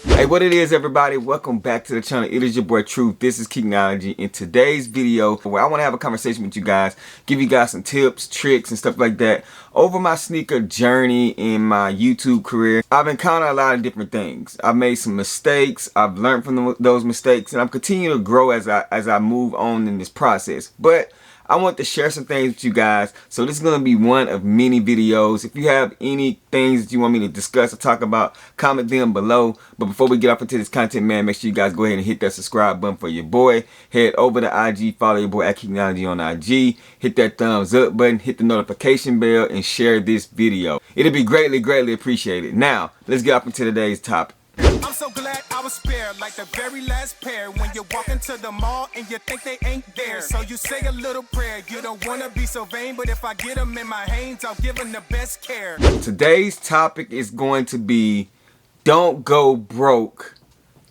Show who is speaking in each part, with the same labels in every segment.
Speaker 1: Hey, what it is, everybody? Welcome back to the channel. It is your boy Truth. This is KICKnology. In today's video, where I want to have a conversation with you guys, give you guys some tips, tricks, and stuff like that over my sneaker journey in my YouTube career. I've encountered a lot of different things. I've made some mistakes. I've learned from those mistakes, and I'm continuing to grow as I move on in this process. But I want to share some things with you guys. So this is going to be one of many videos. If you have any things that you want me to discuss or talk about, comment them below. But before we get off into this content, man, make sure you guys go ahead and hit that subscribe button for your boy. Head over to IG, follow your boy at KICKnology on IG. Hit that thumbs up button, hit the notification bell, and share this video. It'll be greatly appreciated. Now, let's get off into today's topic.
Speaker 2: I'm so glad I was spared, like the very last pair. When you walk into the mall and you think they ain't there, so you say a little prayer. You don't want to be so vain, but if I get them in my hands, I'll give them the best care.
Speaker 1: Today's topic is going to be, don't go broke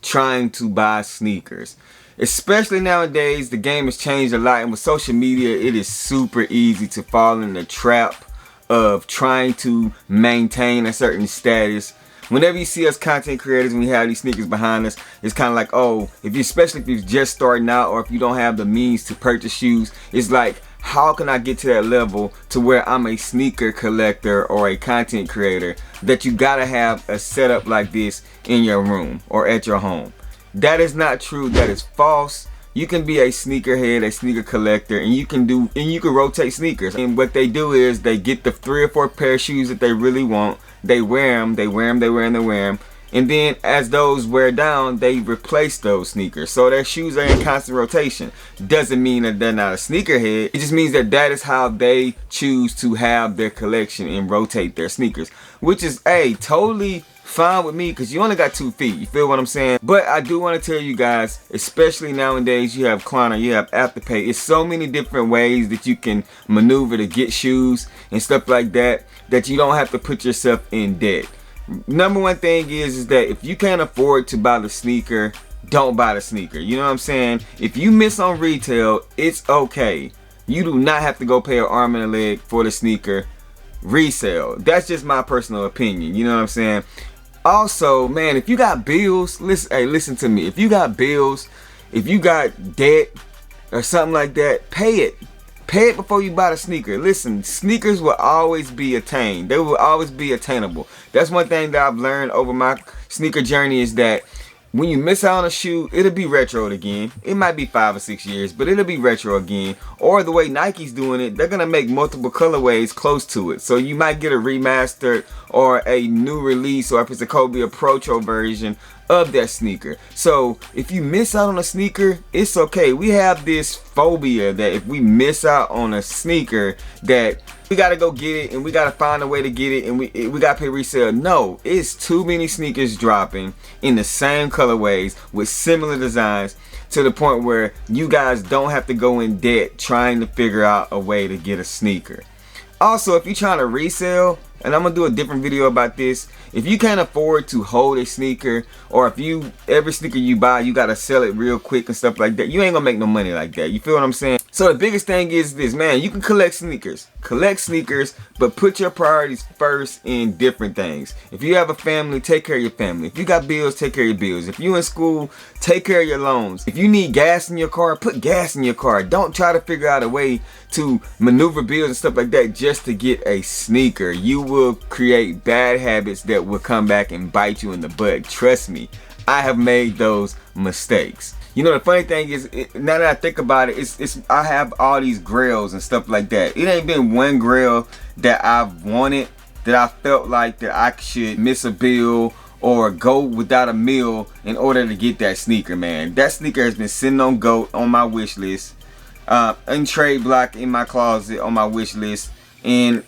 Speaker 1: trying to buy sneakers. Especially nowadays, the game has changed a lot, and with social media, it is super easy to fall in the trap of trying to maintain a certain status. Whenever you see us content creators and we have these sneakers behind us, it's kind of like, oh, especially if you're just starting out or if you don't have the means to purchase shoes, it's like, how can I get to that level to where I'm a sneaker collector or a content creator, that you gotta have a setup like this in your room or at your home? That is not true. That is false. You can be a sneakerhead, a sneaker collector, and you can rotate sneakers. And what they do is they get the 3 or 4 pair of shoes that they really want. They wear them, and then as those wear down, they replace those sneakers. So their shoes are in constant rotation. Doesn't mean that they're not a sneakerhead. It just means that that is how they choose to have their collection and rotate their sneakers, which is totally fine with me, because you only got 2 feet. You feel what I'm saying? But I do want to tell you guys, especially nowadays, you have Klarna, you have Afterpay. It's so many different ways that you can maneuver to get shoes and stuff like that, that you don't have to put yourself in debt. Number one thing is that if you can't afford to buy the sneaker, don't buy the sneaker. You know what I'm saying? If you miss on retail, it's okay. You do not have to go pay an arm and a leg for the sneaker resale. That's just my personal opinion. You know what I'm saying? Also, man, if you got bills, listen to me. If you got bills, if you got debt or something like that, pay it. Pay it before you buy the sneaker. Listen, sneakers will always be attained. They will always be attainable. That's one thing that I've learned over my sneaker journey, is that when you miss out on a shoe, it'll be retro again. It might be 5 or 6 years, but it'll be retro again. Or the way Nike's doing it, they're gonna make multiple colorways close to it. So you might get a remastered or a new release, or if it's a Kobe or Procho version of that sneaker. So if you miss out on a sneaker, it's okay. We have this phobia that if we miss out on a sneaker, that we gotta go get it and we gotta find a way to get it, and we gotta pay resale. No, it's too many sneakers dropping in the same colorways with similar designs, to the point where you guys don't have to go in debt trying to figure out a way to get a sneaker. Also, if you're trying to resell, and I'm gonna do a different video about this, if you can't afford to hold a sneaker, or if every sneaker you buy, you gotta sell it real quick and stuff like that, you ain't gonna make no money like that. You feel what I'm saying? So the biggest thing is this, man, you can collect sneakers, but put your priorities first in different things. If you have a family, take care of your family. If you got bills, take care of your bills. If you in school, take care of your loans. If you need gas in your car, put gas in your car. Don't try to figure out a way to maneuver bills and stuff like that just to get a sneaker. You will create bad habits that will come back and bite you in the butt. Trust me, I have made those mistakes. You know, the funny thing is, now that I think about it, I have all these grails and stuff like that. It ain't been one grail that I've wanted, that I felt like that I should miss a bill or go without a meal in order to get that sneaker, man. That sneaker has been sitting on GOAT on my wish list, in trade block in my closet on my wish list, and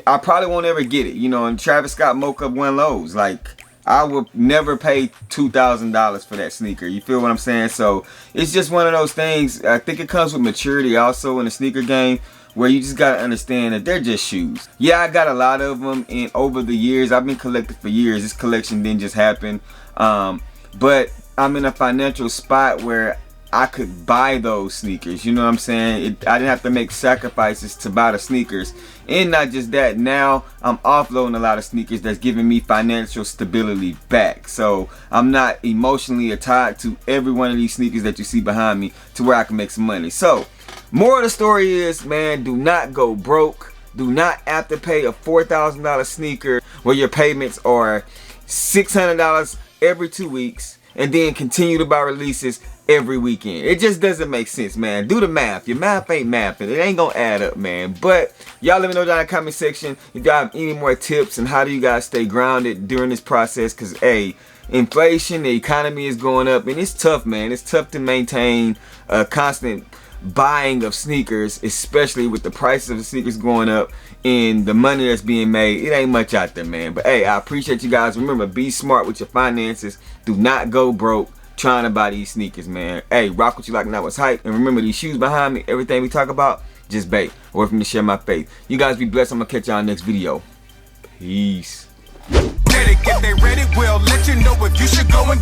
Speaker 1: I probably won't ever get it. You know, and Travis Scott mocha one of those. Like, I would never pay $2,000 for that sneaker. You feel what I'm saying? So it's just one of those things. I think it comes with maturity also in the sneaker game, where you just gotta understand that they're just shoes. Yeah, I got a lot of them, and over the years, I've been collecting for years. This collection didn't just happen. But I'm in a financial spot where I could buy those sneakers. You know what I'm saying? I didn't have to make sacrifices to buy the sneakers. And not just that, now I'm offloading a lot of sneakers that's giving me financial stability back. So I'm not emotionally tied to every one of these sneakers that you see behind me to where I can make some money. So moral of the story is, man, do not go broke. Do not have to pay a $4,000 sneaker where your payments are $600 every 2 weeks and then continue to buy releases every weekend. It just doesn't make sense, man. Do the math. Your math ain't mathing. It ain't gonna add up, man. But y'all let me know down in the comment section if y'all have any more tips and how do you guys stay grounded during this process, because hey, inflation, the economy is going up and it's tough, man. It's tough to maintain a constant buying of sneakers, especially with the prices of the sneakers going up and the money that's being made. It ain't much out there, man. But hey, I appreciate you guys. Remember, be smart with your finances. Do not go broke trying to buy these sneakers, man. Hey, rock what you like, not what's hype. And remember, these shoes behind me, everything we talk about, just bait. Or for me to share my faith. You guys be blessed. I'm gonna catch y'all next video. Peace.
Speaker 2: Get they ready, we'll let you know if you should go and